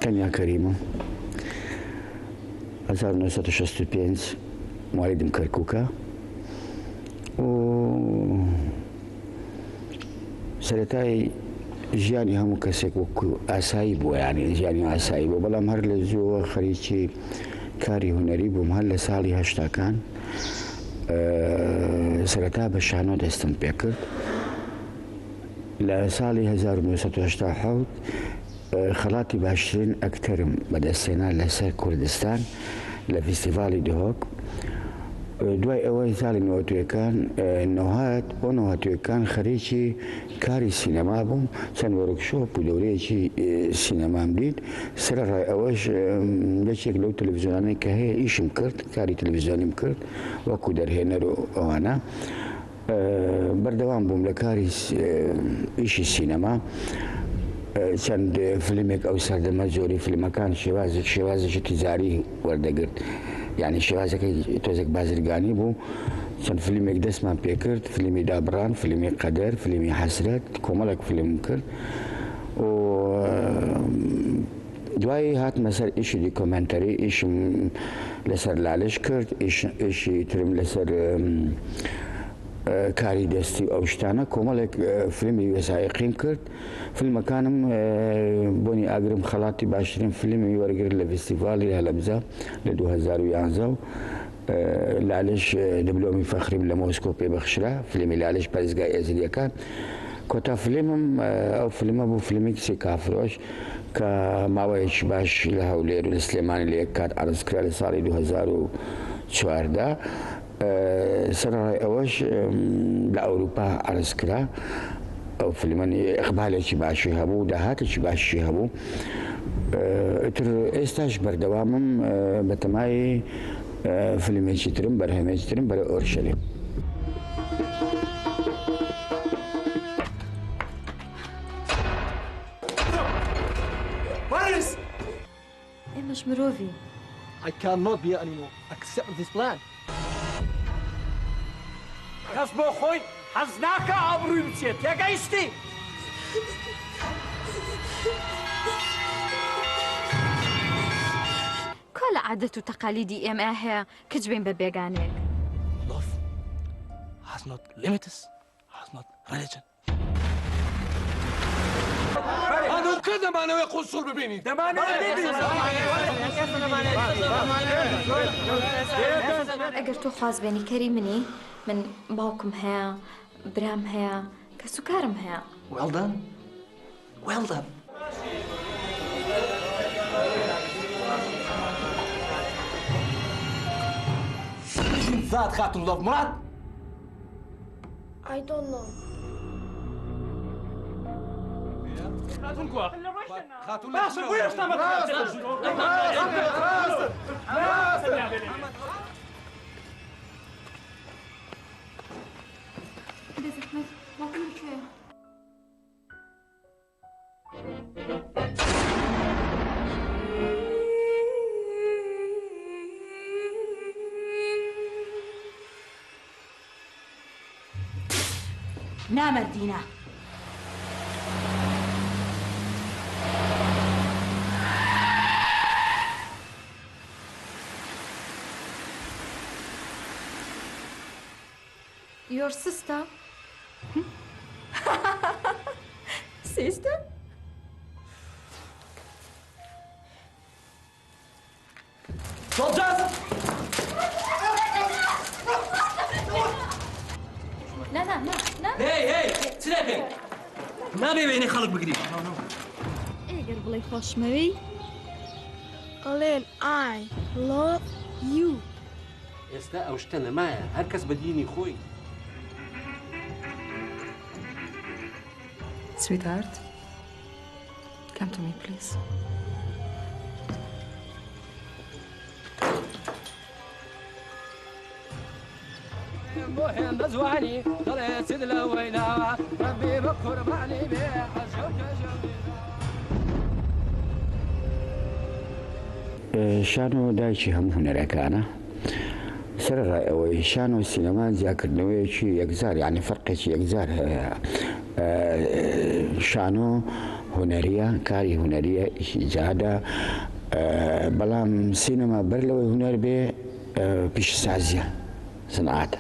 تەنیا کەریمم 1965 موالیدم کەرکووکە و سەرەتای ژیانی هەموو کەسێک وەکو ئاسایی بووە، یعنی ژیانی ئاسایی بوو، بەڵام هەر لە زووە خەریکی کاری هونەری بووم. هەر لە ساڵی هەشتاکان سەرەتا بە شانۆ دەستم پێ کرد. لە ساڵی 1970 خەڵاتی باشترین ئەکتەرم بەدەستێنا لەسەر کوردستان لە فیستیڤالی دهۆک. دوای ئەوەی ساڵی نەوەتویەکان نەوهات بۆ نەوەتویەکان خەریکی کاری سینەما بووم، چەند وەرکشۆپ و دەورەیەکی سینەمام دیت. سەرەڕای ئەوەش یەکێک لەو تەلەڤیزیۆنانەی کە هەیە ئیشم کرد، کاری تەلەڤیزیۆنیم کرد وەکو دەرهێنەر و ئەوانە. بەردەوام بووم لە کاری ئیشی سینەما. چەند فیلمێک ئەو سەردەمە زۆری فیلمەکان شێوازێکی تیجاری وەردەگرت، یعنی شێوازەکەی تۆزێک بازرگانی بوو. چەند فیلمێک دەستمان پێ کرد، فیلمی دابڕان، فیلمی قەدەر، فیلمی حەسرەت، کۆمەڵێک فیلم کرد. و دوایی هاتمە سەر ئیشی دیکۆمنتەری، ئیشم لەسەر لالش کرد، ئیشی ترم لەسەر کاری دەستی و ئەو شتانە، کۆمەڵێک فیلمی وێسایقیم کرد. فیلمەکانم بۆنی ئاگرم خەڵاتی باشترین فیلمی وەرگرت لە فیستیڤالی هەلەبجە لە 2011 و لالش دبلۆمی فەخریم لە مۆسکۆ پێبەخشرا، فیلمی لالش پەرستگای ئێزریەکان. کۆتا فیلمم ئەو فیلمە بوو فیلمی کچی کافرۆش کە ماوەیەکی باش لە هەولێر و لە سلێمانی لە یەک کات عەرزکرا لە ساڵی 2014. سەرڕای ئەوەش لە ئەوروپا عەرزکرا. ئەو فیلمەنی ئەقبالێکی باشی هەبوو، داهاتێکی باشی هەبوو. ئیتر ئێستاش بەردەوامم بەتەمای فیلمێکی ترم، بەرهەمێکی ترم بەرە ئۆرشەلیم. ئێمەش مرۆڤین. I cannot be anymore. Accept this plan. کەس بۆ خۆی حەز ناکە ئابڕووی بچێت، تێگەیشتی؟ کۆ لە عادەت و تەقالیدی ئێمە هەیە کە جبین بە بێگانێک؟ Love has not limits, has not religion. هذا كذا ما نوي قصور ببيني. ئەگەر تۆ خوازبێنی کەری منی، من باوکم هەیە، برام هەیە، کەس و کارم هەیە. Well done. Well done. ذات خاتون لۆڤ مراد؟ I don't know. خاتون کووە؟ خاتون باشە بۆ هێشتا بێزەحمەت، باوکم لەکوێیە؟ نامردینە. Your sister? Sister? soldiers! لا لا لا لا. هی چ دەبێت؟ نابێ وێنەی خەڵک بگریت. ئێگەر بڵێ خۆشمەوەی Alen, I love you. ئێستا ئەو شتە نەمایە، هەر کەس بە دینی خۆی. Sweetheart, come to me, please. مهم بزواني طلعت لوينا ربي بكر معني بيع شانۆ دایکی هەموو هونەرەکانە. سەرڕای ئەوەی شانۆ سینەما جیاکردنەوەیەکی یەکجار، یعنی فەرقێکی یەکجار هەیە. شانۆ هنەریە کاری هوەریە ئیشی جادە بەڵام سینەما بەر لەوەی هوەر بێ پیشەسازیە سنعاتە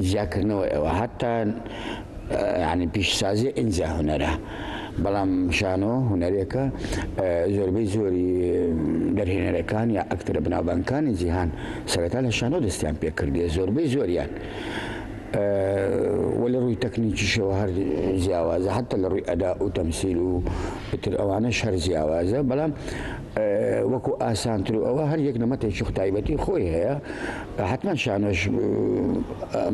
جیاکردنەوە ئەوە حتا ینی پیشسازی ئینجا هوەرە بەڵام شانۆ هوەرێکە زۆربەی زۆری دەرهێنەرەکان یا ئەکتەرە بناوبانگەکانی جیهان سەرەتا لە شانۆ دەستیان پێکردێ زۆربەی زۆریان ولا روي تكنيكي شو هر جیاوازە حتى لروي أداء وتمثيل وبتر أوانش هر جیاوازە بەڵام وەکو ئاسانتر و ئەوە هەر یەک نەمەتێکی تایبەتی خۆی هەیە حتما شانۆش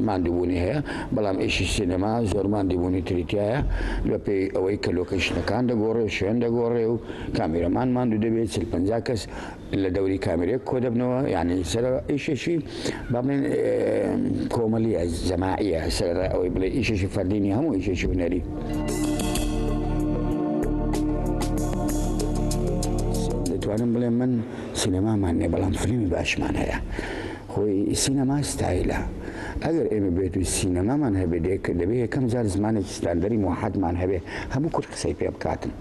ماندووبوونی هەیە بەڵام ئیشی سینەما زۆر ماندووبوونی تریتایە لە پێی ئەوەی کە لۆکەیشنەکان دەگۆڕێ شوێن دەگۆڕێ و کامێرەمان ماندوو دەبێت 50 کەس لە دەوری کامێرێک کۆ دەبنەوە یعنی سەر ئیشێکی باڵێن کۆمەلیە جەماعیە سەر ئەوەی بڵێ ئیشێکی فەردینی هەموو ئیشێکی هونەری دەتوانم بڵێم من سینەمامان نییە بەڵام فیلمی باشمان هەیە خۆی سینەما ستایلە ئەگەر ئێمە بێت و سینەمامان هەبێ دێکە دەبێت یەکەم جار زمانێکی ستاندەری موحەدمان هەبێ هەموو کورد قسەی پێ بکاتن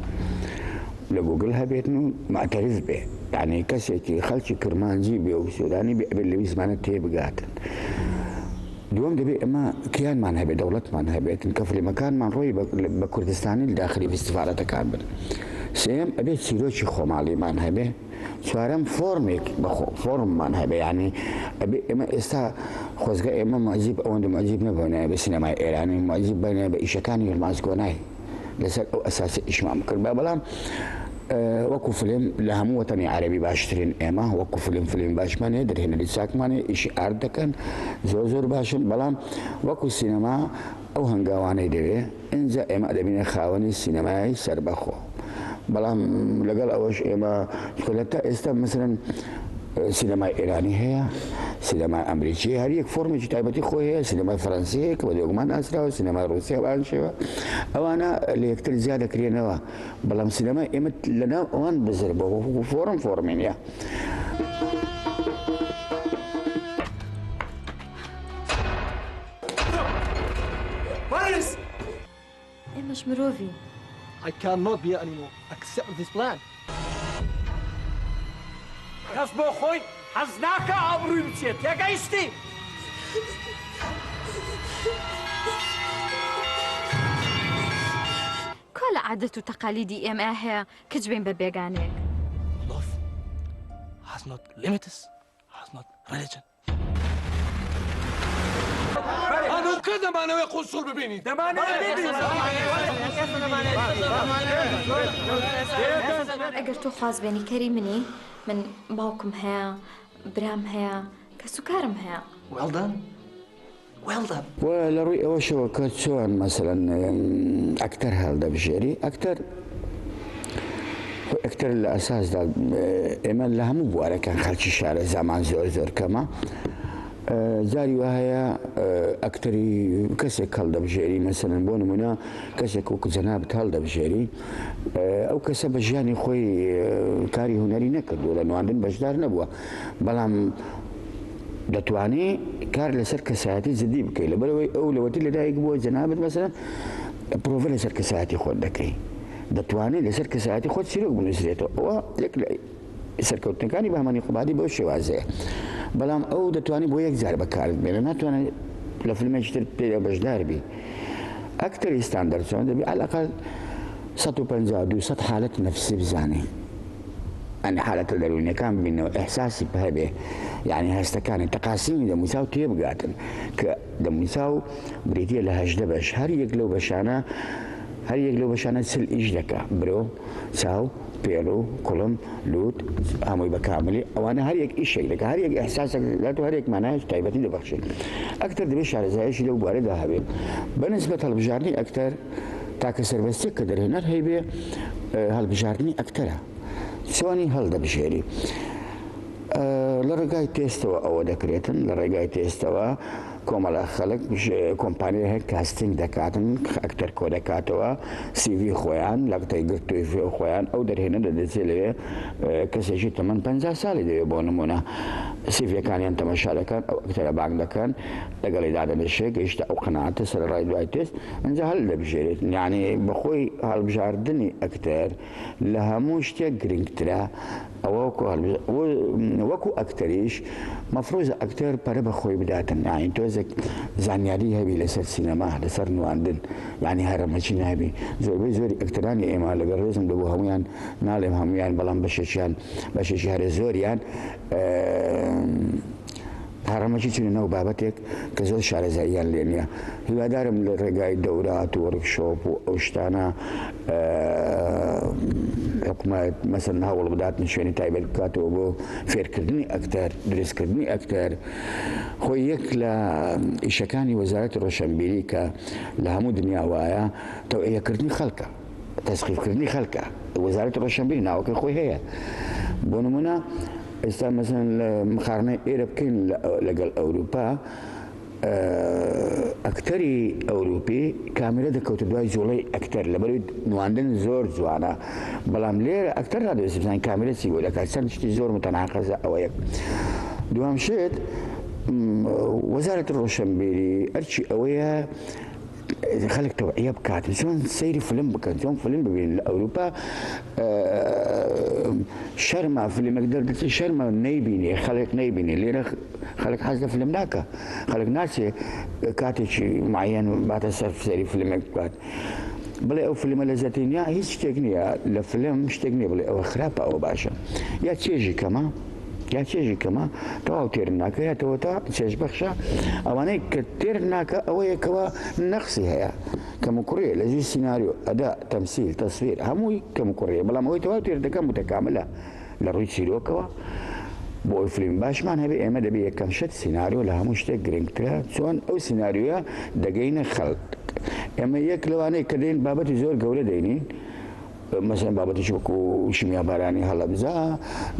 لە گوگل هەبێتن و معتەرف بێ یعنی کەسێکی خەڵکی کرمانجی بێ و سودانی بێ ئەبێت لەوی زمانە تێبگاتن دووەم دەبێت ئەمە کیانمان هەبێ دەوڵەتمان هەبێتن کە فلیمەکانمان ڕۆی بە کوردستانی لە داخلی فستیڤالەتەکان بن سێم ئەبێت چیرۆکی خۆماڵیمان هەبێ چوارەم فۆرمێک فۆرممان هەبێ یعنی ئەبێ ئێمە ئێستا خۆزگە ئێمە معجیب ئەوەندە معجیب نەبوونایە بە سینەمای ئێرانی معجیب بەنێ بە ئیشەکانی هێڵمازگۆنای لەسەر ئەو ئەساسی ئیشمان بکرد بەڵام وەکو فلم لە هەموو وەتەنی عەرەبی باشترین ئێمە وەکو فلم باشمانێ دەرهێنەری چاکمانێ ئیشی ئارت دەکەن زۆر باشن بەڵام وەکو سینەما ئەو هەنگاوانەی دەوێ ئینجا ئێمە دەبینە خاوەنی سینەمای سەربەخۆ بەڵام لەگەڵ ئەوەش ئێمە تا ئێستا مثلەن سینەمای ئێرانی هەیە سینەمای ئەمریکی هەر یەک فۆرمێکی تایبەتی خۆی هەیە سینەمای فەرەنسی هەیە کە بە دۆگمان ئاسراوە سینەمای ڕوسیا بەان شێوە ئەوانە لە یەکتر زیاد دەکرێنەوە بەڵام سینەمای ئێمە لەناو ئەوان بزر بە فۆرمینە ئێمەش مرۆڤین I cannot be anymore. Accept this plan. کەس بۆ خۆی حەز ناکە ئابڕووی بچێت تێگەیشتی کۆ لە عادەت و تەقالیدی ئێمە هەیە کە جبین بە بێگانێک Love has not limits, has not religion. هەنوو کە دەمانەوێت قوسوور ببینیت ئەگەر تۆ خوازبێنی کەری منی من باوکم هەیە برام هەیە کە سوکارم هەیە Well done. Well done. و لە ڕووی ئەوەشەوە کە چۆن مەسەلەن ئەکتەر هەڵدەبژێری ئەکتەر لە ئەساسدا ئێمە لە هەموو بوارەکان خەڵکی شارە زامان زۆر کەمە جاری وا هەیە ئەکتەری کەسێک هەڵدەبژێری مەسەلەن بۆ نمونە کەسێک وەکو جەنابەت هەڵدەبژێری ئەو کەسە بە ژیانی خۆی کاری هوەری نەکردووە لە نواندن بەشدار نەبووە بەڵام دەتوانێت کار لەسەر کەسایەتی جدی بکەیت لەبەرەوەی ئەو لەوەتی لەدایک بووە جەنابەت مەسەلەن پرۆڤە لەسەر کەسایەتی خۆت دەکەی دەتوانێت لەسەر کەسایەتی خۆت چیرۆک بنووسرێتەوە ئەوە یەک لە سەرکەوتنەکانی بەهەمانی خوبادی بەو شێوازەیە بەڵام ئەو دەتوانێت بۆ یەک جار بەکارت بێنە ناتوانێت لە فیلمێکی تر پێدا بەشدار بی ئەکتەری ستاندەرد چۆن دەبێت عەلاقەل 150-200 حالەت نەفسی بزانێ ئەنی حالەتە دەرونیەکان ببینەوە ئەحساسی هەبێ یعنی هەستەکانی تەقاسیمی دەمویسا و تێبگاتن کە دەمویسا و بریتە لە 18 بەش هەر یەک لەو بەشانە چل ئیش دەکا برۆ چاو پێڵۆ کوڵم لوت هەمووی بە کاملی ئەوانە هەر یەک ئیشێک دەکە هەر یەک ئەحساسێک دەکات و هەر یەک مانایەک تایبەتی دەبەخشێت ئەکتەر دەبێت شارەزایەکی لەو بوارەدا هەبێت بەنسبەت هەڵبژاردننی ئەکتەر تاکە سەربەستێک کە دەرهێنەر هەیبێ هەڵبژاردننی ئەکتەرە چۆنی هەڵدەبژێری لە ڕێگای تێستەوە ئەوە دەکرێتن لە ڕێگای تێستەوە کۆمەڵە خەڵک کۆمپانیە هەیە کاستنگ دەکاتن ئەکتەر کۆ دەکاتەوە CV خۆیان لە قتەی گرتووی خۆیان ئەو دەرهێنە دەدەچێت لەوێ کەسێکی تەمەن 50 ساڵی دەوێت بۆ نمونە سیڤەکانیان تەماشا دەکەن ئەو ئەکتەرە بانگ دەکەن لەگەڵی دادەنێشێ گەیشتە ئەو قەناعەتە سەرڕای دوای تێست ئەنجا هەڵ دەبژێرێت یعنی بەخۆی هەڵبژاردننی ئەکتەر لە هەموو شتێک گرنگترە ئەوە وەکو ئەکتەریش مەفرۆزە ئەکتەر پەرە بەخۆی بداتن یانی تۆزێک زانیاری هەبی لەسەر سینەما لەسەر نواندن یعنی هەرەمەچی نابی زۆربەی زۆری ئەکتەرانی ئێمە لەگەڵ ڕێزم دەبوو هەمویان ناڵێم هەمویان بەڵام بەشێکی هەرە زۆریان هەرەمەچی چونە نەو بابەتێک کە زۆر شارەزاییان لێ نییە هیوادارم لە ڕێگای دەورات و وەرکشۆپ و ئەو شتانە حکومەت مەسەن هەوڵ بداتن شوێنی تایبەت بکاتەوە بۆ فێرکردنی ئەکتەر دروستکردنی ئەکتەر خۆی یەک لە ئیشەکانی وەزارەتی ڕۆشنبیری کە لە هەموو دنیا وایە تەوعیەکردنی خەڵکە تەسقیفکردنی خەڵکە وەزارەتی ڕۆشنبیری ناوەکەی خۆی هەیە بۆ نمونە ئێستا مەسەن لە مخارنەی ئێرە بکەین لەگەڵ ئەوروپا ئەکتەری ئەوروپی کامێرە دەکەوتە دوای جوڵەی ئەکتەر لەبەروی نواندن زۆر جوانە بەڵام لێرە ئەکتەر نادەوێت بزانین کامێرە چی بۆ دەکات چەند شتی زۆر متەناقەزە ئەوە یەک دوام شێت وەزارەتی ڕۆشنبیری ئەرچی ئەوەیە خەڵک تەوعیە بکاتن چۆن سەیری فلم بکەن چۆن فلم ببین لە ئەوروپا شەرمە فلمێک دەردەچێت شەرمە نەیبینێ خەڵک نەیبینێ لێرە خەڵک حەز لە فلم ناکە خەڵک ناچێ کاتێکی معەن باتە سەر سەیری فلمێک بکات بڵێ ئەو فلمە لەزەتی نییە هیچ شتێک نییە لە فلم شتێک نییە بڵێ ئەوە خراپە ئەوە باشە یا چێژی کەمە یا چێژی کەمە تەواو تێر ناکە یاتەوە تا چێژ بەخشە ئەوانەی کە تێر ناکە ئەوە یەکەوە نەقسی هەیە کەم و کوڕێ لە زوی سیناریۆ ئەدا تەمسیل تەسویر هەمووی کەم و کوڕێ بەڵام ئەوەی تەواو تێر دەکەم متەکاملە لە ڕووی چیرۆکەوە بۆ ئەوی فلم باشمان هەبێ ئێمە دەبێت یەکەم شت سیناریۆ لە هەموو شتێک گرنگترە چۆن ئەو سیناریۆیە دەگەینە خەڵک ئێمە یەک لەوانەیە کە دەین بابەتی زۆر گەورە دەینین مەسەن بابەتیش وەکو شیمیا بارانی هەڵەبجە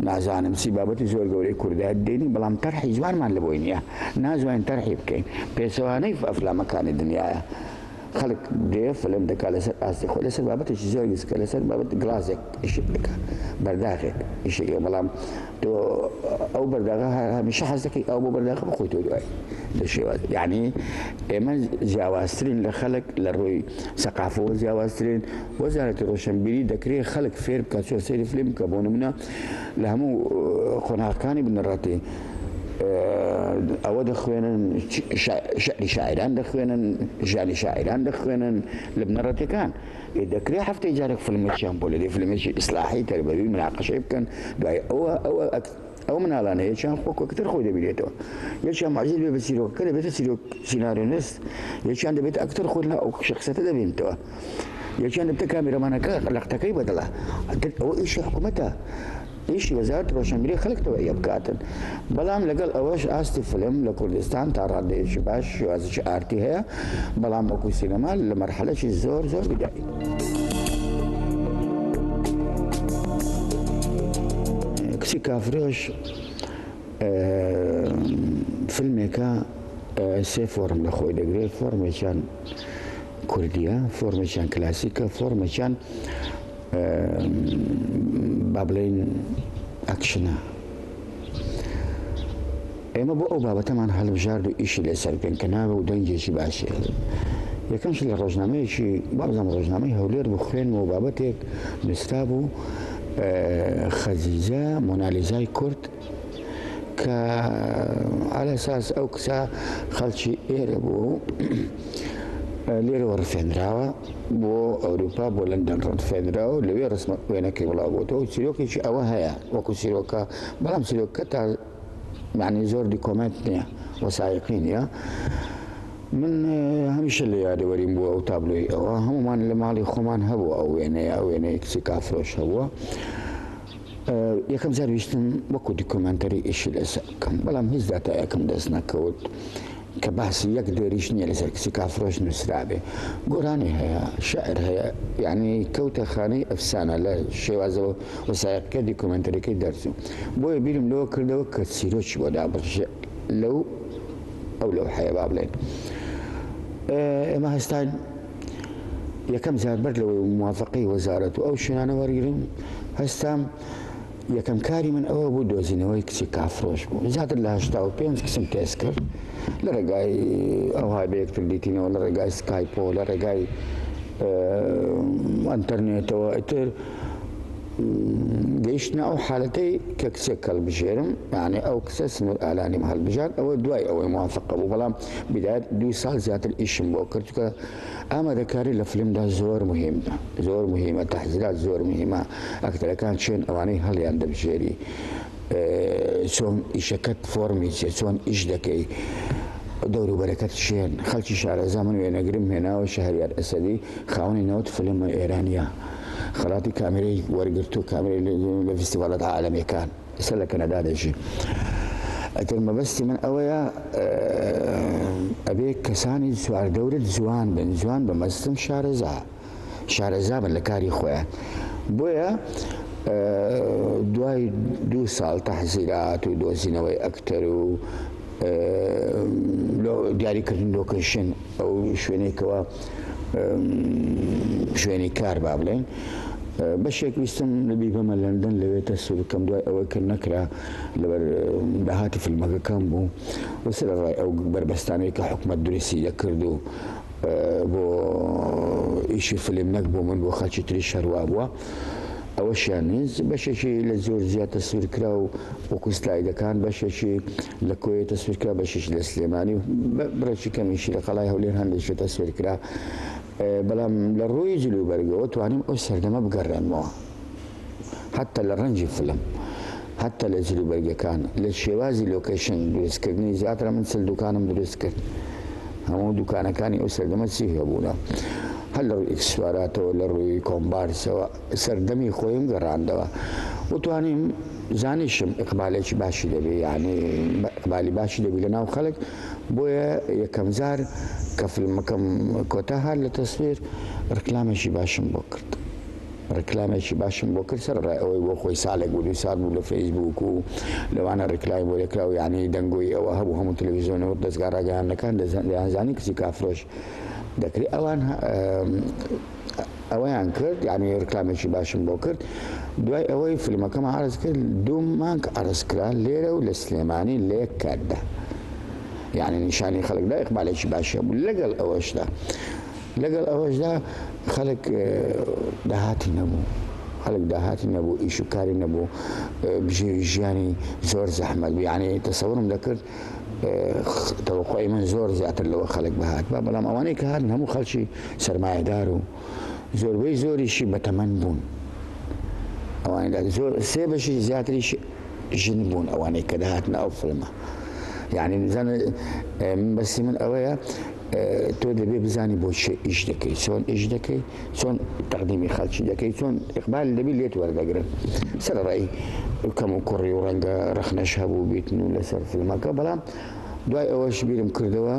نازانم چی بابەتی زۆر گەورەی کوردایەت دێنین بەڵام تەرحی جوانمان لە بۆی نییە نازوانین تەرحی بکەین پێچەوانەی ئەفلامەکانی دنیاە خەڵک دێ فلم دەکات لەسەر ئاستی خۆی لەسەر بابەتێکی زۆر گسکە لەسەر بابەت گلازێک ئیشت بکات بەرداخێک ئیشەکە بەڵام تۆ ئەو بەرداغە هەمیشە حەز دەکەی ئەو بۆ بەرداغە بخۆی تۆ دوای دەشێوات یعنی ئێمە جیاوازترین لە خەڵک لە ڕووی سەقافەوە جیاوازترین وەزارەتی ڕۆشنبیری دەکرێت خەڵک فێر بکات چۆن سەیری فلم بکە بۆ نمونە لە هەموو قۆناغەکانی بنەڕەتی ئەوە دەخوێنن شعری شاعران دەخوێنن ژیانی شاعران دەخوێنن لە بنەڕەتەکان دەکرێت هەفتەی جارێک فلمێکیان بۆ لە دێ فلمێکی ئیسلاحی تەربەوی مناقەشەی بکەن دوای ئەو مناڵانە یەکیان خۆکۆکتر خۆی دەبینێتەوە یەکیان معجزێت بێ بە چیرۆکەکە دەبێتە سیناریۆنیست یەکیان دەبێت ئەکتەر خۆی لە ئەو شخصەتە دەبینێتەوە یەکیان دەبێتە کامێرەمانەکە لەختەکەی بەدڵە ئەوە ئیشی حکوومەتە ئیشی وەزارەتی ڕۆشنبیری خەڵکتەوە یە بکاتن بەڵام لەگەڵ ئەوەش ئاستی فلم لە کوردستان تا ڕادەیەکی باش شێوازێکی ئارتی هەیە بەڵام وەکو سینەما لە مەرحەلەی زۆر زۆر بدایی کچی کافرۆش فیلمێکە سێ فۆرم لە خۆی دەگرێت فۆرمێکیان کوردیە فۆرمێکیان کلاسیکە فۆرمێکیان با بڵێین ئەکشنە ئێمە بۆ ئەو بابەتەمان هەڵبژارد و ئیشی لەسەر بکەین کە ناوە و دەنگێکی باشێ یەکەمش لە ڕۆژنامەیەکی بازم ڕۆژنامەی هەولێر بخوێنمەوە بابەتێک نووسرا بوو خەزیزە مۆنالیزای کورد کە على ئەساس ئەو کچە خەڵکی ئێرە بوو لێرەوە ڕفێنراوە بۆ ئەوروپا بۆ لەندەن ڕفێنراوە لەوێ ڕسمە وێنەکەی وڵاوبووەوە چیرۆکێکی ئەوە هەیە وەکو چیرۆکە بەڵام چیرۆکە تا معنی زۆر دیکۆمنت نییە وەسایقی نییە من هەمیشە لە یادەوەریم بووە ئەو تابلۆی ئەوە هەمومان لە ماڵی خۆمان هەبوو ئەو وێنەیە کچی کافرۆش هەبووە یەکەم جار ویستم وەکو دیکۆمنتەری ئیشی لەسەر بکەم بەڵام هیچ داتایەکەم دەست نەکەوت کە باسی یەک دێریش نییە لەسەر کچی کافرۆش نووسرابێ گۆرانی هەیە شاعر هەیە یعنی کەوتە خانەی ئەفسانە لە شێوازەوە وەسایقەکە دیکۆمنتەرەکەی دەرچوو بۆیە بیرم لەوە کردەوە کە چیرۆکی بۆ دابڕژێ لەو ئەو لەو حەیە با بڵێن ئێمە هەستان یەکەم جار بەر لەوەی موافقەی وەزارەت و ئەو شوێنانە وەرگرم هەستام یەکەم کاری من ئەوە بوو دۆزینەوەی کچی کافرۆش بوو زیاتر لە 85 کسم تێز کرد لە ڕێگای ئەوهای بە یەکتر دیتینەوە لە ڕێگای سکایپۆ لە ڕێگای ئەنتەرنێتەوە ئیتر گەیشتنە ئەو حالەتەی کە کچێک هەڵبژێرم یعنی ئەو کسە سنوور ئالانیم هەڵبژار ئەوە دوای ئەوەی موافقە بوو بەڵام بدایەت 2 ساڵ زیاتر ئیشم بۆ کرد کە ئامادەکاری لە فیلمدا زۆر مهمە زۆر مهمە تەحزیرات زۆر مهمە ئەکتەرەکان چێن ئەوانەی هەڵیان دەبژێری چۆن ئیشەکەت فۆرمی چێ چۆن ئیش دەکەی دەوروبەرەکەت چێن خەڵکی شارەزا من وێنەگرم هێناوە شەهریار ئەسەدی خاوەنی نەوت فیلمە ئێرانیە خەڵاتی کامێرەی وەرگرت و کامێرەی لە فیستیڤالەت عالەمیەکان ئێستا لە کەنەدا دەژی ئەتر مەبەستی من ئەوەیە ئەبێ کەسانی سواردەورت جوان بن جوان بە مەستم شارەزا بن لە کاری خۆیان بۆیە دوای 2 ساڵ تەحزیرات و دۆزینەوەی ئەکتەر و دیاریکردن لۆکەیشن ئەو شوێنێکەوە شوێنی کار با بڵێن بەشێک ویستم لەبی بەمە لەندەن لەوێ تەسوور بکەم دوای ئەوەی کرد نەکرا لەبەر داهاتی فیلمەکەکەم بوو وەسەر ڕای ئەو بربەستانەی کە حکومەت دروستی دەکرد و بۆ ئیشی فیلم نەک بۆ من بۆ خەڵکی تری شەروا بووە ئەوەشیان نیست بەشێکی لە زۆر زیاد تەسویر کرا و وەکو سلایدەکان بەشێکی لە کۆیە تەسویر کرا بەشێکی لە سلێمانی و بڕێکی کەمیشی لە قەڵای هەولێر هەندێکی تەسویر کرا بەڵام لە ڕووی جلوبەرگەوە توانیم ئەو سەردەمە بگەڕێنمەوە حتا لە ڕەنجی فیلم حتا لە جلوبەرگەکان لە شێوازی لۆکەیشن دروستکردنی زیاترە من چل دوکانم دروست کرد هەموو دوکانەکانی ئەو سەردەمە چی هەبوونە هەر لە ڕووی ئەکسسواراتەوە لە ڕووی کۆمبارسەوە سەردەمی خۆیم گەڕاندەوە وتوانیم زانیشم ئیقبالێکی باشی دەبێ یعنی ئیقبالی باشی دەبی لە ناو خەڵک بۆیە یەکەم جار کە فیلمەکەم کۆتا هەر لە تەسویر ڕکلامێکی باشم بۆ کرد ڕکلامێکی باشم بۆ کرد سەر ڕای ئەوەی بۆ خۆی ساڵێک بوو 2 ساڵ بوو لە فەیسبوک و لەوانە ڕکلای بۆ لێکرا و یعنی دەنگۆی ئەوە هەبوو هەموو تەلەڤیزیۆنەوە دەستگا ڕاگەیاندەکان دەیانزانی کچی کافرۆش دەکرێت ئەوەیان کرد یعنی ڕکلامێکی باشم بۆ کرد دوای ئەوەی فیلمەکەم عرض کرد 2 مانگ عرض کرا لێرە و لە سلێمانی لە یەک کاتدا یعنی نیشانی خەڵکدا ئیقبالێکی باشە بوو لەگەڵ ئەوەشدا خەڵک داهاتی نەبوو ئیش و کاری نەبوو بژێوی ژیانی زۆر زەحمەت بوو یعنی تەسەورم دەکرد تەوەقعی من زۆر زیاتر لەوە خەڵک بەهات بەڵام ئەوانەی کە هاتن هەموو خەڵکی سەرمایەدار و زۆربەی زۆریشی بەتەمەن بوون ئەوانەی زۆر 3 بەشی زیاتریشی ژن بوون ئەوانەی کە دەهاتنە ئەو فیلمە یعنی بەسی من ئەوەیە تۆ دەبێ بزانی بۆ چێ ئیش دەکەی چۆن ئیش دەکەی چۆن تەقدیمی خەڵکی دەکەی چۆن ئیقبال دەبی لێت وەردەگرن سەر ڕای کەم و کوڕی و ڕەنگە ڕەخنەش هەبوو بیتن و لەسەر فیلمەکە بەڵام دوای ئەوەش بیرم کردەوە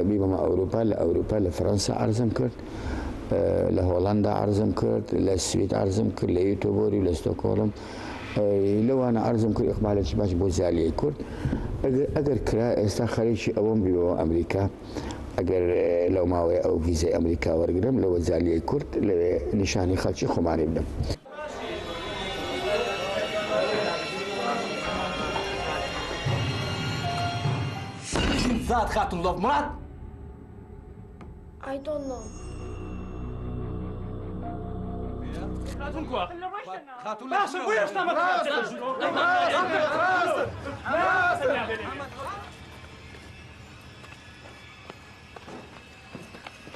بیبەمە ئەوروپا لە ئەوروپا لە فەرەنسا عرضم کرد لە هۆڵندا عرضم کرد لە سوید عرضم کرد لە یوتۆبۆری و لە ستۆکۆڵم لەوانە عرضم کرد ئیقبالێکی باش بۆ زالیەی کورد ئەگەر کرا ئێستا خەریکی ئەوەم بیبەوە ئەمریکا ئەگەر لەو ماوەیە ئەو ڤیزای ئەمریکا وەرگرم لەوە زالیەی کورد لەوێ نیشانی خەڵکی خۆماری بدەم زاد خاتون لۆڤ مراد I don't know. باشە بۆ هێشتا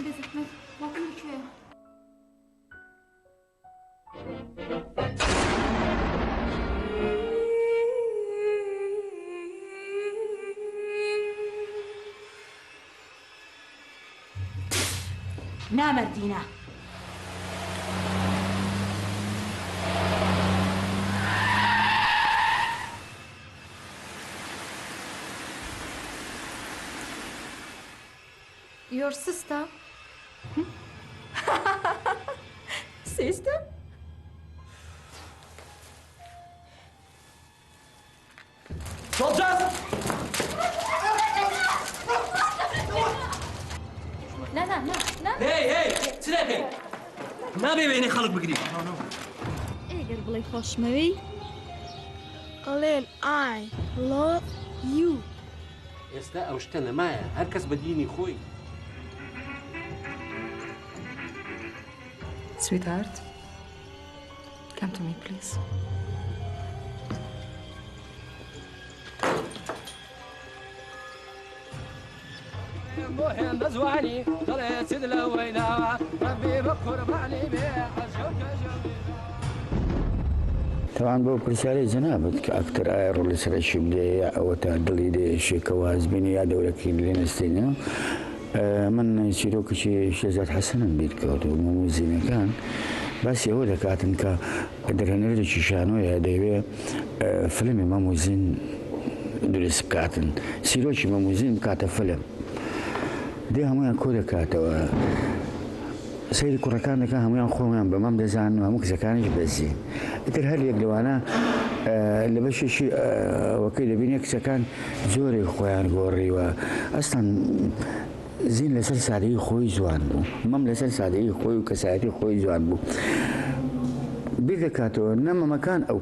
بێزەحمەت باوکم لەکوێیە؟ نامردینە Your sister? Sister? Soldiers! نابێ وێنەی خەڵک بگری. ئێگەر بڵێ خۆشمەوەی ئەڵێن I love you. ئێستا ئەو شتە نەمایە هەر کەس بە دینی خۆی. Sweetheart, come to me, please. مهم بزواني طلعت سيد لوينا ربي بكر معني بيه عزوك جميل. طبعا بۆ پرسیارەی جەنابەت کە ئەکتەر ئایا ڕۆڵی سەرەکی بدەیە ئەوە تا دڵی دێ شێکەوە هەزبینی یا دەورەکەی لێ نستێنەوە. من چیرۆکێکی شێزاد حەسەنم بیر کەوت و مەموزینەکان باسی ئەوە دەکاتن کە دەرهێنەرێکی شانۆیە دەیەوێت فلمی مەموزین دروست بکاتن سیرۆکی مەموزین بکاتە فلم دێ هەمویان کۆ دەکاتەوە سەیری کوڕەکان دەکەن هەمویان خۆیان بە مەم دەزانن و هەموو کچەکانیش بەزی ئیتر هەر یەک لەوانە لە بەشێکی ئەوەکەی دەبینێ کچەکان زۆرێک خۆیان گۆڕیوە ئەستان زین لەسەر سادەیی خۆی جوان بوو مەم لەسەر سادەیی خۆی و کەسایەتی خۆی جوان بوو بیر دەکاتەوە نەمەمەکان ئەو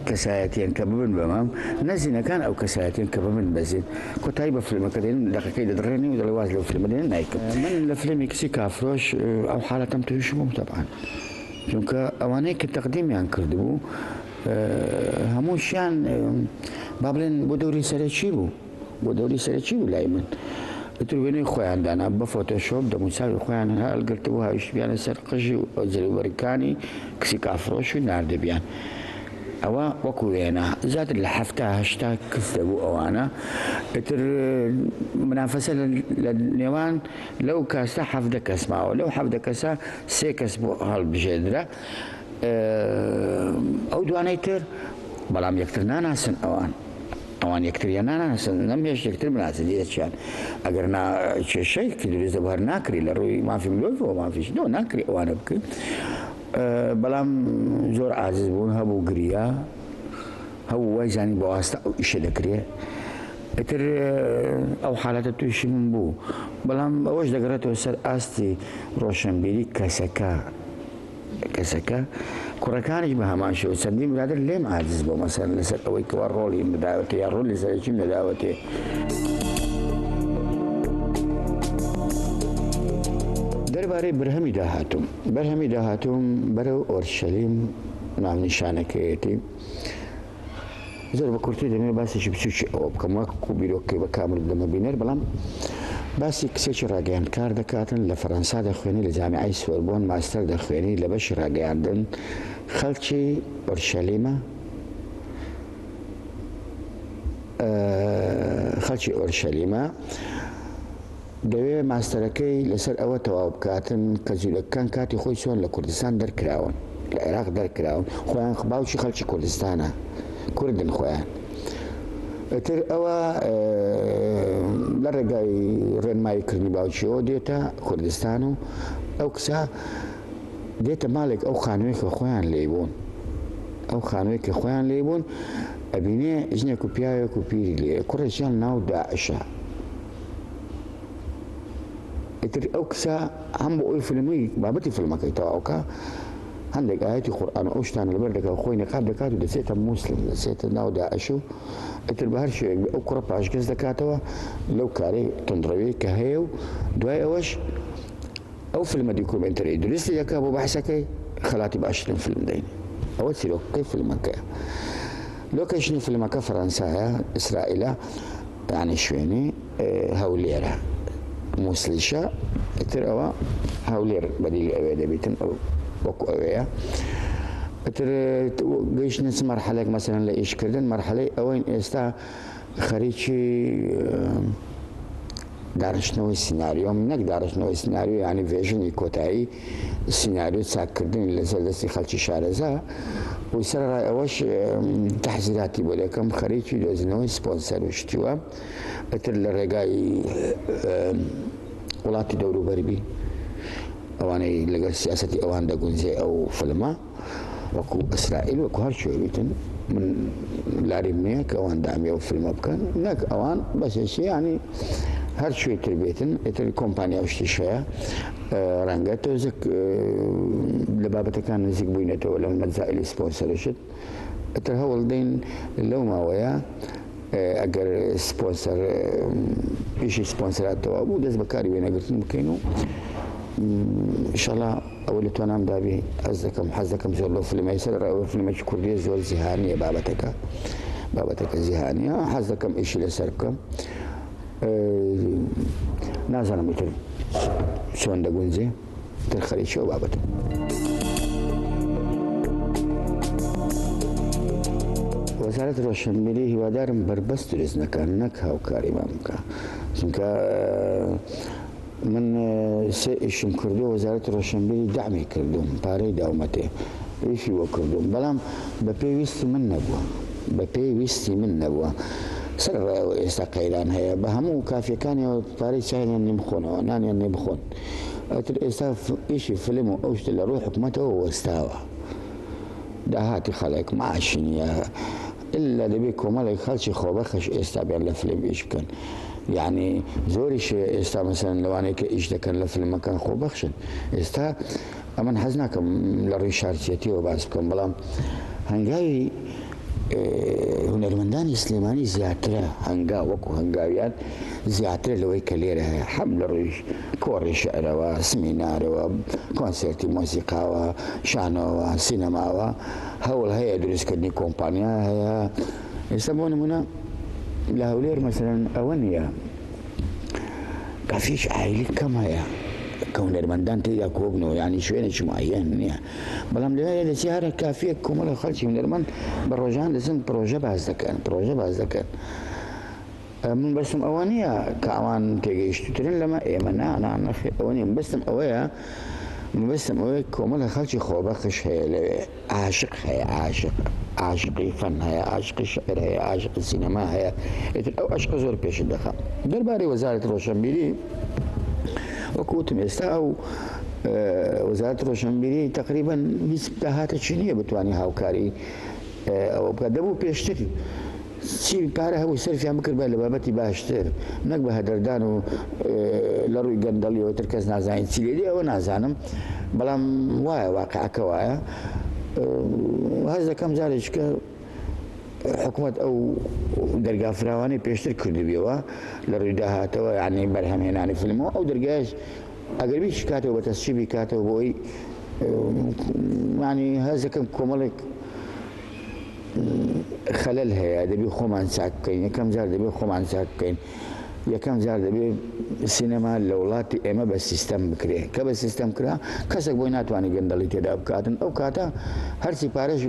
کەسایەتیان کە ببن بە مام نەزینەکان ئەو کەسایەتیان کە ببن بەزین کۆتایی بە فیلمەکە دێن دەقەکەی دەدڕێنی و دەڵێ واز لەو فیلمە دێن نایکەم من لە فیلمی کچی کافرۆش ئەو حالەتەم تویش بووم تەبعاً چونکە ئەوانەی کە تەقدیمیان کردبوو هەمووشیان با بڵێن بۆ دەوری سەرەکی بوو بۆ دەوری سەرەکی بوو لای من ئیتر وێنەی خۆیان دانا بە فۆتۆشۆپ دەموچاوی خۆیان هەڵگرتبوو هاویشتبیانە سەر قژی و جلوبەرەکانی کچی کافرۆش و ناردەبیان ئەوە وەکو وێنە زیاتر لە هەفتا هەشتا کەس دەبوو ئەوانە ئیتر منافەسە لە نێوان لەو کاسە حەفدە کەس ماوە لەو حەفدە کەسە سێ کەس بۆ هەڵبژێدرا ئەو دوانەی تر بەڵام یەکتر ناناسن ئەوان یەکتریان ناناسن نەمێش یەکتر بناسن دیەچیان ئەگەر کێشەی کە دروست بەهەر ناکری لە ڕووی مافی ملۆڤەوە مافیش دۆ ناکری ئەوانە بکرد بەڵام زۆر عاجز بوون هەبوو گریا هەبوو وای زانی بە واستە ئەو ئیشە دەکرێ ئیتر ئەو حالەتە تووشی من بوو بەڵام ئەوەش دەگەڕێتەوە سەر ئاستی ڕۆشنبیری کەسەکە کوڕەکانیش بە هەمان شێوە چەندین برادر لێم عاجز بوو مەسەڵەن لەسەر ئەوەی کەوا ڕۆڵی بداوەتێ یا ڕۆڵی سەرەکیم نەداوەتێ دەربارەی بەرهەمی داهاتوم بەرەو ئۆرشەلیم ناونیشانەکەیەتی زۆر بە کورتی دەمێت باسێکی بچووکی ئەوە بکەم وەکو بیرۆکەی بە کامل دەمەبینێر بەڵام باسی کچێکی ڕاگەیاندکار دەکاتن لە فەرەنسا دەخوێنی لە جامیعەی سۆربۆن ماستەر دەخوێنی لە بەشی ڕاگەیاندن خەڵکی ئۆرشەلیمە دەوێت ماستەرەکەی لەسەر ئەوە تەواو بکاتن کە جوولەکان کاتی خۆی چۆن لە کوردستان دەرکراون لە عێراق دەرکراون خۆیان باوکی خەڵکی کوردستانە کوردن خۆیان ئەتر ئەوە لە ڕێگای ڕێنماییکردنی باوکیەوە دێتە کوردستان و ئەو کچە دێتە ماڵێک ئەو خانووی کە خۆیان لێ بوون ئەبینێ ژنێک و پیاوێک و پیری لێ کوڕێکیان ناو داعشە ئیتر ئەو کچە هەم بۆ ئەوی فیلمی بابەتی فیلمەکەی تەواوکە هەندێک ئاەتی قورئان و ئەو شتانە لەبەر دەکات خۆی نەقاب دەکات و دەچێتە موسڵم دەچێتە ناو داعش و ئیتر بە هەر شوێک ئەو کوڕە پاشگەز دەکاتەوە لەو کارەی تندڕەوەی کە هەیە و دوای ئەوەش ئەو فیلمە دیکۆمنتەری دروستی دەکات بۆ بەحسەکەی خەڵاتی باشترین فیلم دەینێ ئەوە چیرۆکەکەی فیلمەکەیە لۆکەیشنی فیلمەکە فەرەنسایە ئیسرائیلە یعنی شوێنی هەولێرە مووسڵیشە ئیتر ئەوە هەولێر بەدیلی ئەوێ دەبێتن ئەو وەکو ئەوەیە ئیتر گەیشتنە چ مەرحەلێک مەسەلەن لە ئیشکردن مەرحەلەی ئەوەین ئێستا خەریکی داڕشتنەوەی سیناریۆم نەک داڕشتنەوەی سیناریۆ یعنی ڤێژنی کۆتایی سیناریۆ چاککردنی لەسەر دەستی خەڵکی شارەزا و سەرڕای ئەوەش تەحزیراتی بۆ دەکەم خەریکی دۆزینەوەی سپۆنسەر و شتیوە ئەتر لە ڕێگای وڵاتی دەوروبەربی ئەوانەی لەگەڵ سیاسەتی ئەوان دەگونجێ ئەو فیلمە وەکو ئیسرائیل وەکو هەر شوێبیتن من لاریم نییە کە ئەوان دامی ئەو فیلمە بکەن نەک ئەوان بەشێکی ینی هەر شوێتر بێتن ئێتر کۆمپانیا شتیش هەیە ڕەنگەتە زێک لە بابەتەکان نزیک بووینێتەوە لە مەجزائلی سپۆنسەرشت ئەتر هەوڵ دەین لەو ماوەیە ئەگەر سپۆنسەر پیشی سپۆنسەراتەوە بوو دەست بەکاری وێنەگرتن بکەین و ئینشەڵا ئەوە لە توانام دابێ حەز دەکەم زۆر لەو فیلمەی سەر ئەوە فیلمێکی کوردی زۆر جیهانیە بابەتەکە جیهانیە حەز دەکەم ئیشی لەسەر بکەم نازانم ئیتر چۆن دەگونجێ تر خەریکی ئەو بابەتە وەزارەت ڕۆشنبیری هیوادارم بربەست دروستنەکە نەک هاوکاریمان بکە چونکە من سێ ئیشم کردو وەزارەت ڕۆشنبیری دامی کردوم پارەی داومەتێ ئیشی وە کردوم بەڵام بە پێویستی من نەبووە سەر ئێستا قەیران هەیە بە هەموو کافیەکانیەوە پارەی چایان نێبخۆنەوە نانیان نێبخۆن ئەتر ئێستا ئیشی فلم و ئەو شتە لە ڕووی حکوومەتەوە وەستاوە داهاتی خەڵک معاشی نییە إلا دەبێت کۆمەڵێک خەڵکی خۆبەخش ئێستا بێن لە فلم ئیش بکەن یعنی زۆریش ئێستا مەسەن لەوانەیە کە ئیش دەکەن لە فلمەکان خۆبەخشن ئێستا ئەمن حەز ناکەم لە ڕووی شارچێتیەوە باس بکەم بەڵام هەنگاوی هونەرمەندانی سلێمانی زیاترە هەنگا وەکو هەنگاویان زیاترە لەوەی کە لێرە هەیە حەم لە ڕووی کۆڕی شعرەوە سمینارەوە کۆنسێرتی مۆسیقاوە شانەوە سینەماوە هەوڵ هەیە دروستکردنی کۆمپانیا هەیە ئێستا بۆ نمونە لە هەولێر مەسەلەن ئەوە نییە کافیش ئایلی کەم هەیە کە هونەرمەندان تێدا کۆبنەوە ینی شوێنێکی معەیەن نییە بەڵام لەوێ دەچی هەرە کافیە کۆمەڵە خەڵکی هونەرمەند بە ڕۆژان دەچن پرۆژە باز دەکەن من بەستم ئەوە نییە کە ئەوان تێگەیشتترن لەمە ئێمە نانەخێ ئەوە نیە بەستم ئەوەیە کۆمەڵە خەڵکی خۆبەخش هەیە لەوێ عاشق هەیە عاشقی فەن هەیە عاشقی شعر هەیە عاشقی سینەما هەیە ئێتر ئەو عاشقە زۆر پێشت دەخەم دەربارەی وەزارەت ڕۆشنبیری وەکوتم ئێستا ئەو وەزارەت ڕۆشنبیری تقریبا هیچ داهاتێکی نییە بتوانانی هاوکاری ئەوە بکات دەبوو پێشتر چی پارە هەبوو سەرفیان بکرد بە لە بابەتی باشتر نەک بە هەدەردان و لە ڕووی گەندەڵیەوە تر کەس نازانین چی لێدی ئەوە نازانم بەڵام وایە واقعەکە وایە هەز دەکەم جارێک کە حکوومەت ئەو دەرگا فراوانەی پێشتر کردبیەوە لە ڕووی داهاتەوە یعنی بەرهەمهێنانی فیلمەوە ئەو دەرگایش ئەگەر بیش کاتەوە بە تەسچیبی کاتەوە بۆی ینی هەز دەکەم کۆمەڵێک خەلەل هەیە دەبێت خۆمان چاک بکەین یەکەم جار دەبێت خۆمان چاک بکەین یەکەم جار دەبێت سینەما لە وڵاتی ئێمە بە سیستەم بکرێ کە بە سیستەم کرا کەسێک بۆی ناتوانانی گەندەڵی تێدا بکاتن ئەو کاتە هەرچی پارەش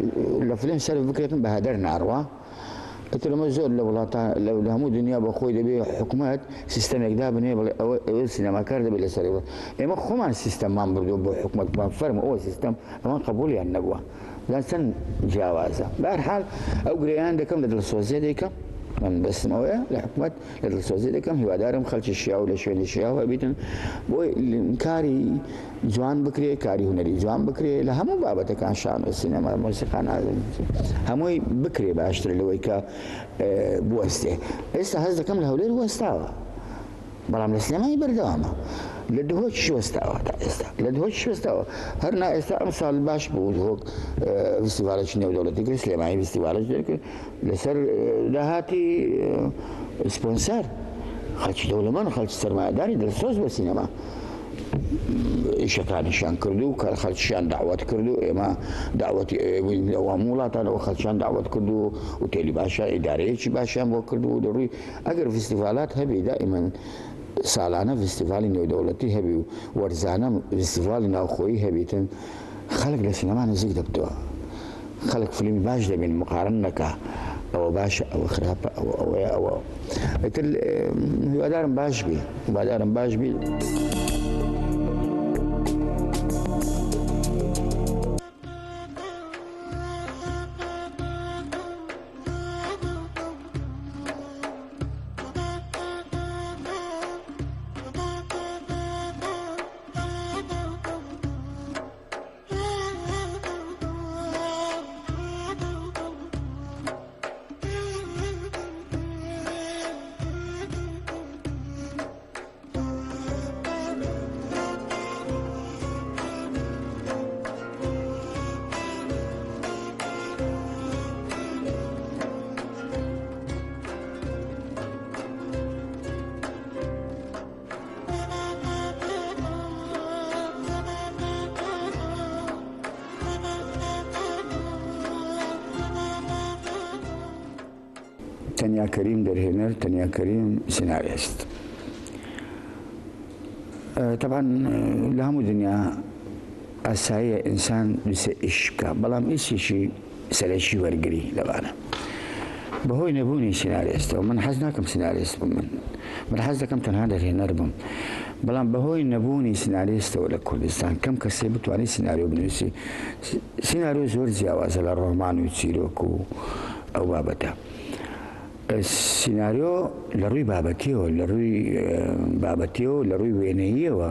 لە فلم سەر بکرێتن بە هەدەر ناڕوا ئەتر ئەمە زۆر لە وڵاتە لە هەموو دنیا بە خۆی دەبێت حکوومەت سیستەمێکدا بنێ بڵێ ئەوە سینەماکار دەبێت لەسەر ئێمە خۆمان سیستەممان بردووە بۆ حکوومەتمان فەرمە ئەوە سیستەم ئەمە قبولیان نەبووە لەن چەند جیاوازە بەهەرحاڵ ئەو گرەیان دەکەم لە دڵسۆزیە دەیکەم من بەستم ئەوەیە لە حکوومەت لە دڵسۆزی دەکەم هیوادارم خەڵکی شیاو لە شوێنی شیاوە بیتن بۆی کاری جوان بکرێ کاری هونەری جوان بکرێ لە هەموو بابەتەکان شان و سینەما مۆسیقا هەمووی بکرێ باشتر لەوەی کە بوەستێ ئێستا هەز دەکەم لە هەولێر وەستاوە بەڵام لە سلێمانی بەردەوامە لە دهۆکی وەستاوە تا ئێستا لە دهۆکی وەستاوە هەرنا ئێستا ئەم ساڵ باش بوو هۆک فستیڤالێکی نێودەوڵەتی کرد سلێمانی فستیڤالێک دەکرد لەسەر داهاتی سپۆنسەر خەڵکی دەوڵەمەند خەڵکی سەرمایەداری دڵسۆز بە سینەما ئیشەکانیشیان کردو کە خەڵکیشیان داوەت کردو ئێمە داوەتی ئەوام وڵاتانەوە خەڵکیان داوەت کردو ئوتێلی باشە ئیدارەیەکی باشیان بۆ کردو و دەڕووی ئەگەر فستیڤالات هەبێ دائیمەن ساڵانە فستیڤالی نێودەوڵەتی هەبی و وەرزانە فستیڤالی ناوخۆیی هەبیتن خەڵک لە سینەما نزیک دەبتەوە خەڵک فیلمی باش دەبین مقارن نەکا ئەوە باشە ئەوە خراپە ئەوەیە ئەوە ئیتر هیوادارم باش بی تەنیا کەریم دەرهێنەر تەنیا کەریم سیناریست طبعا لە هەموو دنیا ئاساییە ئینسان دووسێ ئیش بکە بەڵام ئیشێکی سەرەکی وەرگری لەوانە بەهۆی نەبوونی سیناریستەوە من حەز ناکەم سیناریست بم من حەز دەکەم تەنها دەرهێنەر بم بەڵام بەهۆی نەبوونی سیناریستەوە لە کوردستان کەم کەسێ بتوانێت سیناریۆ بنووسی سیناریۆ زۆر جیاوازە لە ڕۆمان و چیرۆک و ئەو بابەتە سیناریۆ لە ڕووی بابەتیەوە لە ڕووی بابەتیەوە لە ڕووی وێنەییەوە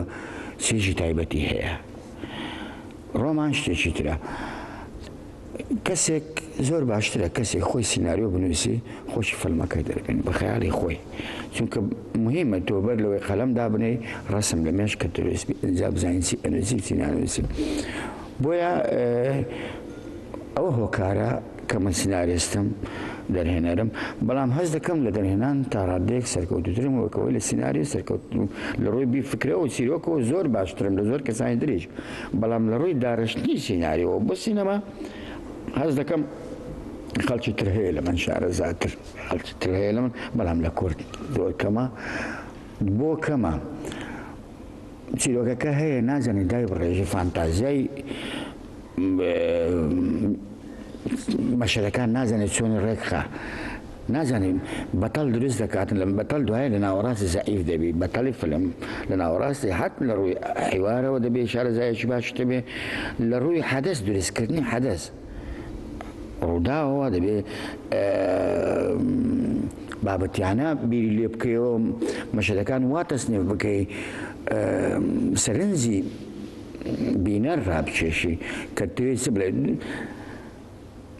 چێژی تایبەتی هەیە ڕۆمان شتێکی ترە کەسێک زۆر باشترە کەسێک خۆی سیناریۆ بنووسی خۆشی فەلمەکەی دەربێن بە خەیاڵی خۆی چونکە مهمە تۆ بەر لەوەی قەلەم دابنێ ڕەسم لە مێش کە تروسبی ئەنجا بزانین چی ئەنووسی چی نانووسی بۆیە ئەوە هۆکارە کە من سیناریستم دەرهێنەرم بەڵام هەز دەکەم لە دەرهێنان تا ڕادەیەک سەرکەوتوترم وەکەوەی لە سیناریۆ سەرکەوت لە ڕۆی بیرفکرەوە و چیرۆکەوە زۆر باشترم لە زۆر کەسانی دریش بەڵام لە ڕووی داڕشتنی سیناریۆ بۆ سینەما هەز دەکەم خەڵکی تر هەیە لە من شارەزاتر خەڵکی تر هەیە لە من بەڵام لە کورد زۆر کەمە بۆ کەمە چیرۆکەکە هەیە نازانێت دای بڕێژی فانتازیای مەشەرەکان نازانێت چۆنی ڕێکخە نازانین بەتەڵ دروست دەکاتن لە بەتەڵ دوایە لە ناوەڕاستی زەعیف دەبێت بەتەڵی فلم لە ناوەڕاستی حەت لە ڕووی حیوارەوە دەبێت شارەزایەکی باش دەبێت لە ڕووی حەدەس دروستکردنی حەدەس ڕووداوەوە دەبێت بابەتیانە بیری لێ بکەیەوە مەشەدەکان واتەسنێ بکەی سەرنجی بینەر ڕابچێشی کە توێت چ بڵێ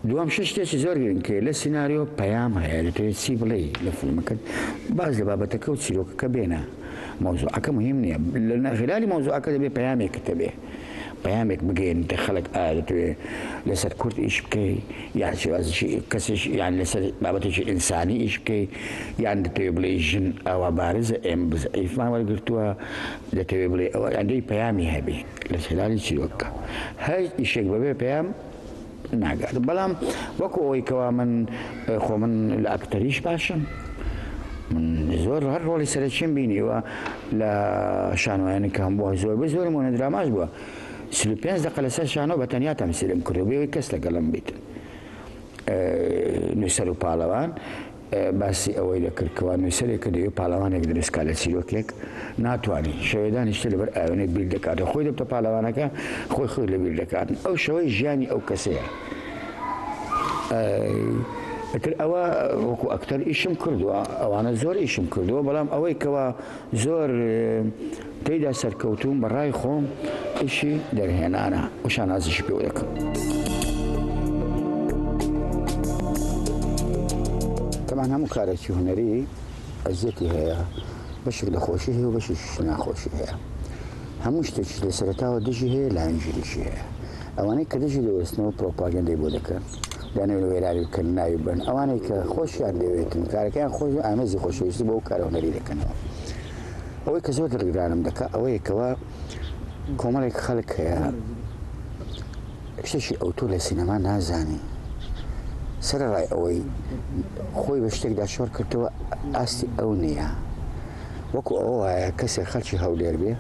دوام شش شتێکی زۆر گرنگکە لە سیناریۆ پەیام هەیە دەتوێت چی بڵێ لە فیلمەکەت باز لە بابەتەکە و چیرۆکەکە بێنە مۆزوعەکە مهم نییە لە خلالی مۆزوعەکە دەبێت پەیامێکت هەبێ پەیامێک بگەین تە خەڵک ئایا دەتوێت لەسەر کورد ئیش بکەی یان کەسێک یان لەسەر بابەتێکی ئینسانی ئیش بکەی یان دەتەوێت بڵێ ژن ئەوە بارزە ئێم ئیفمان وەرگرتووە دەتەوێت بڵێ ئەوە ئەندەی پەیامی هەبێ لە خلالی چیرۆکەکە هەر ئیشێک بەبێ پەیام ناگات بەڵام وەکو ئەوەی کەوا من خۆ من لە ئەکتەریش باشم من زۆر هەر ڕۆڵی سەرچیم بینیوە لە شانۆیانی کە هەم بووە زۆر بە زۆر مۆنە دراماش بووە 35 دقە لەسەر شانۆ بە تەنیا تەمسیلم کردو بێەوەی کەس لەگەڵم بیتن نووسەر و پاڵەوان باسی ئەوەی دەکردکەوە نووسەرێکە دەوێت پاڵەوانێک دروستکە لە چیرۆکێک ناتوانانی شەوێدانیشتە لەبەر ئاوێنێک بیر دەکاتە خۆی دەبتە پاڵەوانەکە خۆی لە بیر دەکاتن ئەو شەوەی ژیانی ئەو کەسەیە ئەتر ئەوە وەکو ئەکتەر ئیشم کردووە ئەوانە زۆر ئیشم کردووە بەڵام ئەوەی کەوە زۆر تێیدا سەرکەوتوم بەڕای خۆم ئیشی دەرهێنانە وشان نازیشی پێوە دەکەم تەمان هەموو کارێکی هونەری ئەزیەتی هەیە بەشێک لە خۆشی هەیە و بەشێک ناخۆشی هەیە هەموو شتێکی لە سەرەتاوە دژی هەیە لاینجیریشی هەیە ئەوانەی کە دژی لەوەستنەوە پرۆپاگەندەی بۆ دەکەن دانەوێت لە وێراری بکەن ناوی بن ئەوانەی کە خۆشیان دەوێتن کارەکەیان خۆش ئامێزی خۆشەویستی بۆ کارە هونەری دەکەنەوە ئەوەی کە زۆر دڵگرانم دەکا ئەوەیەکەوە کۆمەڵێک خەڵک هەیە شتێکی ئەوتۆ لە سینەما نازانی سەرڕای ئەوەی خۆی بە شتێکدا شۆڕ کردەوە ئاستی ئەو نییە وەکو ئەوە وایە کەسێک خەڵکی هەولێر بێ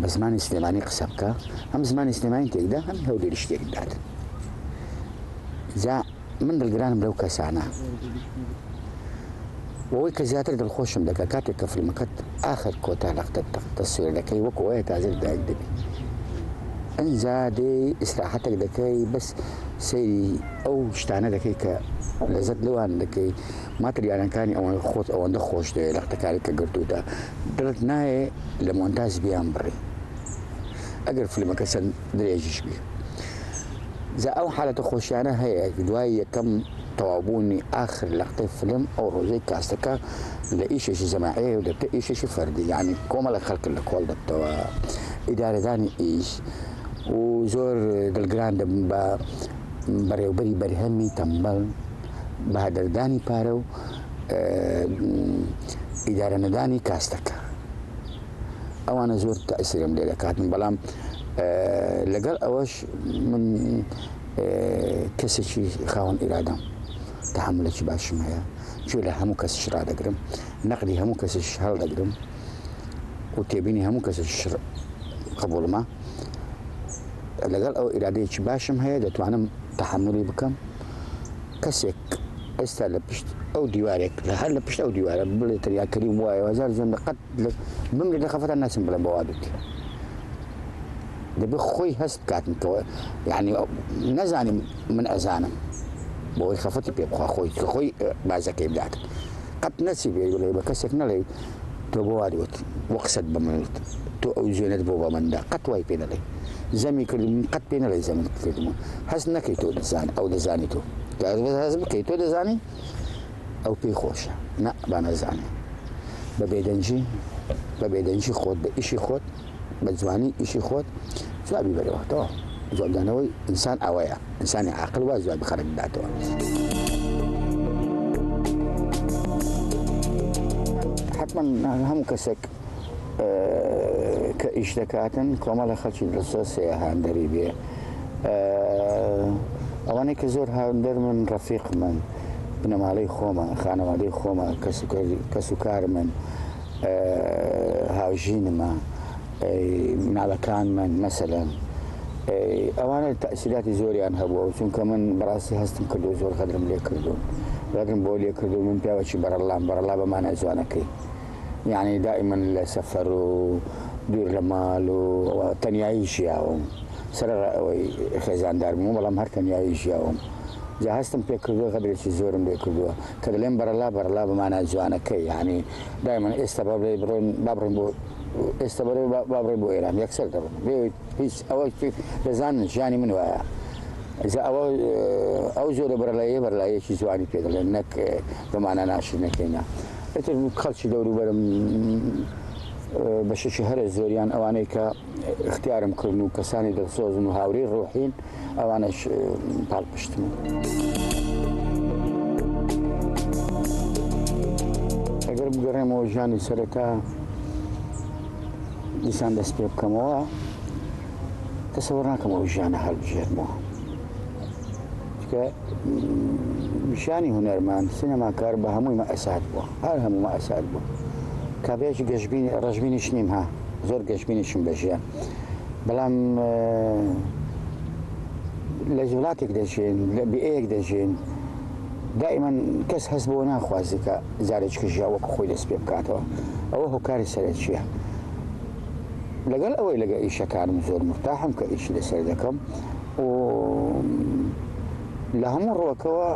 بە زمانی سلێمانی قسە بکە هەم زمانی سلێمانی تێکدا هەم هەولێری شتێک دادن جا من دڵگرانم لەو کەسانە وەوەی کە زیاتر دڵخۆشم دەکە کاتێک کە فیلمەکەت ئاخر کۆتا لەختە تەسویر دەکەی وەکو ئەوەیە تازە دایک دەبی ئەنجا دێ ئیسراحەتێک دەکەی بەس سەیری ئەو شتانە دەکەی کە لەزەت لەوان دەکەی ماتریانەکانی ئەوەی خۆت ئەوەندە خۆش دەوێت لەختەکاری کە گرتووتە دڵت نایە لە مۆنتاژ بیان بڕێ ئەگەر فیلمەکە چەند درێژیش بێ جا ئەو حالەتە خۆشیانە هەیە دوای یەکەم تەوابوونی ئاخر لەختەی فلم ئەو ڕۆژەی کاستەکە لە ئیشێکی جەماعەیە و دەبتە ئیشێکی فەردی یعنی کۆمەڵە خەڵک لە کۆڵ دەبتەوە ئیدارەدانی ئیش و زۆر دڵگران دەبن بە بەڕێوبەری بەرهەمی تەمبەڵ بەهادەردانی پارە و ئیدارەنەدانی کاستەکە ئەوانە زۆر تەئسیرم لێ دەکاتن بەڵام لەگەڵ ئەوەش من کەسێکی خاوەن ئیرادەم تەحملێکی باشم هەیە جوێ لە هەموو کەسیش ڕدەگرم نەقلی هەموو کەسیش هەڵدەگرم و تێبینی هەموو کەسیش قبولمە لەگەڵ ئەو ئیرادەیەکی باشم هەیە دەتوانم تەحملی بکەم کەسێک ئێستا لە پشت ئەو دیوارێک لە هەر لە پشت ئەو دیوارە بڵێتە یاکەریم وایە هەزار زۆر قەت بمرێت لە خەفەتان ناچم بڵێم بەوا دوتی دەبێ خۆی هەست بکاتنەوە یعنی نەزانیم من ئەزانم بۆی خەفەتی پێ بخوا خۆی کە خۆی بازەکەی بدات قەت نەچی بێ بڵێ بە کەسێک نەڵێ تۆ بۆ وا دوت وەقسەت بە منت تۆ ئەو ژوێنت بۆ بە مندا قەت وای پێ نەڵێ زەمی کردم قەت پێ نەڵێ زەمت کردم هەست نەکەی تۆ دەزانێت ئەو دەزانی تۆ هەست بکەی تۆ دەزانی ئەو پێی خۆشە نە با نەزانێ بە بێدەنجی خۆت بە ئیشی خۆت بە جوانی ئیشی خۆت جوابی بەرەوەتەوە جوابدانەوەی ئینسان ئەوەیە ئینسانی عاقل وا جوابی خەڵک بداتەوە حتما هەموو کەسێک کە ئیش دەکاتن کۆمەڵە خەڵکی دڵسۆزەیە هاندەری بێ ئەوانەی کە زۆر هاوندەر من ڕەفیق من بنەماڵەی خۆمە خانەوادەی خۆمە کەس و کار من هاوژینمە مناڵەکان من مەسەلەن ئەوانە تەئسیراتی زۆریان هەبووە چونکە من بەڕاستی هەستم کردو زۆر غەدرم لێ کردوون غەدرم بۆ لێ کردو من پیاوەکی بەرەڵا بەمانە جوانەکەی یعنی دائیمەن لە سەفەر و دوور لە ماڵ و تەنیایی ژیاوم سەر ئەوەی خێزاندار بووم بەڵام هەر تەنیایی ژیاوم جا هەستم پێ کردووە غەدرێکی زۆرم لێ کردووە کە دەڵێن بەرەڵا بەمانە جوانەکەی یعنی دائیمەن ئێستا بابڕێن بۆ ئێستا بابڕێ بۆ ئێران یەکسەر دەڕۆن هیچ ئەوە دەزانن ژیانی من وایە ئەو زۆرە بەرلایەکی جوانی پێ دەڵێن نەک بەمانە ناشرینەکەینا ئێتر خەڵکی دەوروبەرم بەشێکی هەرە زۆریان ئەوانەی کە اختیارم کردن و کەسانی دڵسۆزن و هاوری ڕۆحین ئەوانەش پاڵپشتمە ئەگەر بگەڕێمەوە ژیانی سەرەتا دیسان دەست پێ بکەمەوە تەسەوەڕ ناکەم ئەو ژیانە هەڵبژێرمەوە چکە ژیانی هونەرماند سینەماکار بە هەمووی مەئەسات بووە هەر هەموو مەئەسات بووە کابێژی ڕەشبینیش نیم ها زۆر گەشتبینیشم بە ژیان بەڵام لە وڵاتێک دەژین لە بیئەیەک دەژین دائیمەن کەس هەست بۆ ناخوازی کە جارێککە ژیا وەکو خۆی دەست پێ بکاتەوە ئەوە هۆکاری سەرەکییە لەگەڵ ئەوەی لەگە ئیشەکانم زۆر مرتاحم کە ئیشی لەسەر دەکەم و لە هەموو ڕۆکەوە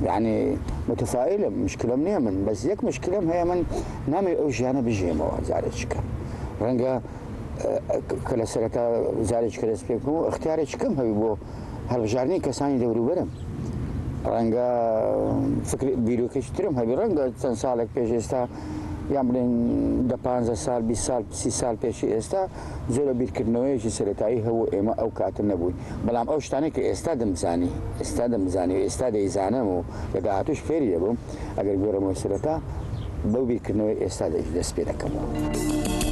یعنی متفائلم مشکلم نییە من بەس یەک مشکلم هەیە من نامێ ئەو ژیانە بژێمەوە جارێککە ڕەنگە کە لە سەرەتا جارێککە دەست پێ بکەم و اختیارێکی کەم هەوی بۆ هەڵبژاردنی کەسانی دەوروبەرم ڕەنگە بیرۆکەی ترم هەبی ڕەنگە چەند ساڵێک پێش ئێستا یان بڵێن 15 سال 20 سال 30 سال پێشی ئێستا زۆرە بیرکردنەوەیەکی سەرەتایی هەبوو ئێمە ئەو کاتە نەبووین بەڵام ئەو شتانەی کە ئێستا دەمزانی و ئێستا دەیزانم و لە داهاتوش فێری دەبووم ئەگەر گۆڕەمەوە سەرەتا بەو بیرکردنەوەی ئێستا دەست پێ دەکەمەوە